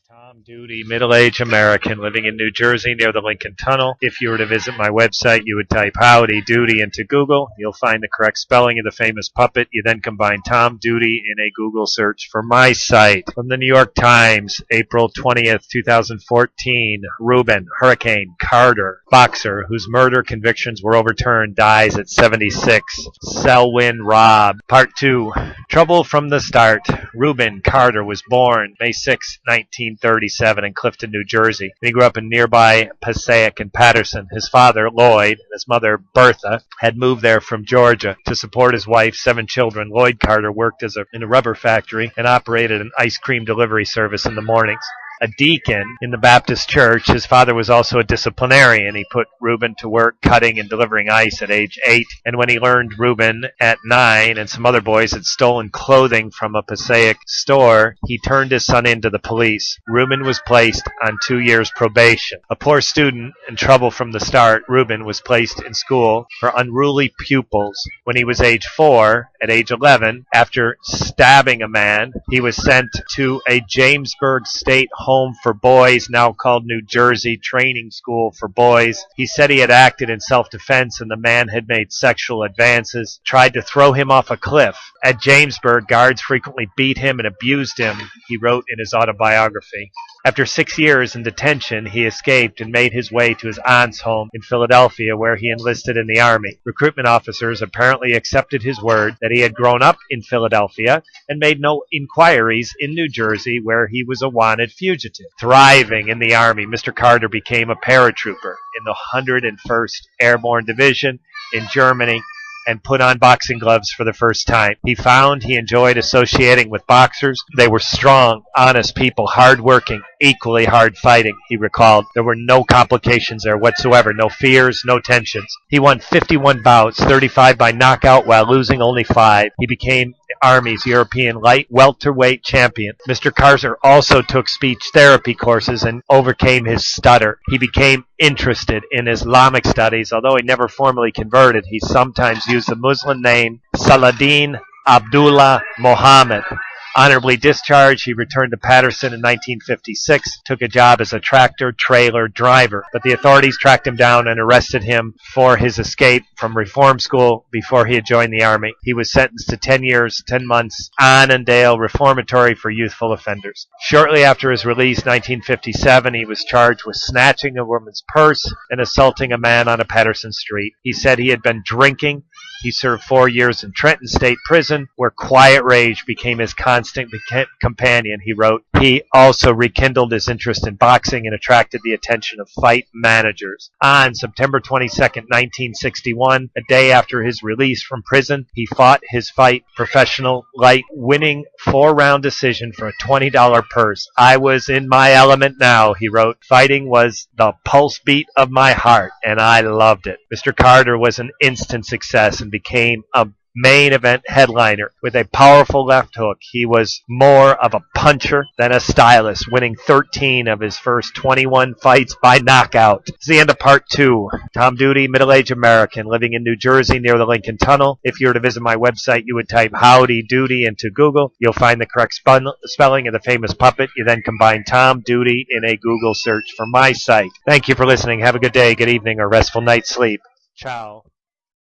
Tom Doody, middle-aged American living in New Jersey near the Lincoln Tunnel. If you were to visit my website, you would type Howdy Doody into Google. You'll find the correct spelling of the famous puppet. You then combine Tom Doody in a Google search for my site. From the New York Times, April 20th, 2014, Rubin Hurricane Carter, boxer whose murder convictions were overturned, dies at 76. Selwyn Raab. Part 2. Trouble from the start. Rubin Carter was born May 6, 1937 in Clifton, New Jersey. He grew up in nearby Passaic and Patterson. His father, Lloyd, and his mother, Bertha, had moved there from Georgia. To support his wife, 7 children, Lloyd Carter worked in a rubber factory and operated an ice cream delivery service in the mornings. A deacon in the Baptist church, his father was also a disciplinarian. He put Reuben to work cutting and delivering ice at age 8, and when he learned Reuben at 9 and some other boys had stolen clothing from a Passaic store, he turned his son into the police. Reuben was placed on 2 years probation. A poor student in trouble from the start, Reuben was placed in school for unruly pupils. When he was age 4, at age 11, after stabbing a man, he was sent to a Jamesburg state home for boys, now called New Jersey Training School for Boys. He said he had acted in self-defense and the man had made sexual advances, tried to throw him off a cliff. At Jamesburg, guards frequently beat him and abused him, he wrote in his autobiography. After 6 years in detention, he escaped and made his way to his aunt's home in Philadelphia, where he enlisted in the Army. Recruitment officers apparently accepted his word that he had grown up in Philadelphia and made no inquiries in New Jersey, where he was a wanted fugitive. Thriving in the Army, Mr. Carter became a paratrooper in the 101st Airborne Division in Germany and put on boxing gloves for the first time. He found he enjoyed associating with boxers. They were strong, honest people, hard-working, equally hard-fighting, he recalled. There were no complications there whatsoever, no fears, no tensions. He won 51 bouts, 35 by knockout while losing only 5. He became the Army's European light welterweight champion. Mr. Carter also took speech therapy courses and overcame his stutter. He became interested in Islamic studies. Although he never formally converted, he sometimes used the Muslim name Saladin Abdullah Muhammad. Honorably discharged, he returned to Patterson in 1956, took a job as a tractor-trailer driver, but the authorities tracked him down and arrested him for his escape from reform school before he had joined the Army. He was sentenced to 10 years, 10 months, Annandale Reformatory for youthful offenders. Shortly after his release, 1957, he was charged with snatching a woman's purse and assaulting a man on a Patterson street. He said he had been drinking. He served 4 years in Trenton State Prison, where quiet rage became his constant companion, he wrote. He also rekindled his interest in boxing and attracted the attention of fight managers. On September 22, 1961, a day after his release from prison, he fought his fight professional light, winning 4-round decision for a $20 purse. I was in my element now, he wrote. Fighting was the pulse beat of my heart, and I loved it. Mr. Carter was an instant success and became a main event headliner with a powerful left hook. He was more of a puncher than a stylist, winning 13 of his first 21 fights by knockout. It's the end of part 2. Tom Doody, middle-aged American living in New Jersey near the Lincoln Tunnel. If you were to visit my website, you would type Howdy Doody into Google. You'll find the correct spelling of the famous puppet. You then combine Tom Doody in a Google search for my site. Thank you for listening. Have a good day, good evening, or restful night's sleep. Ciao.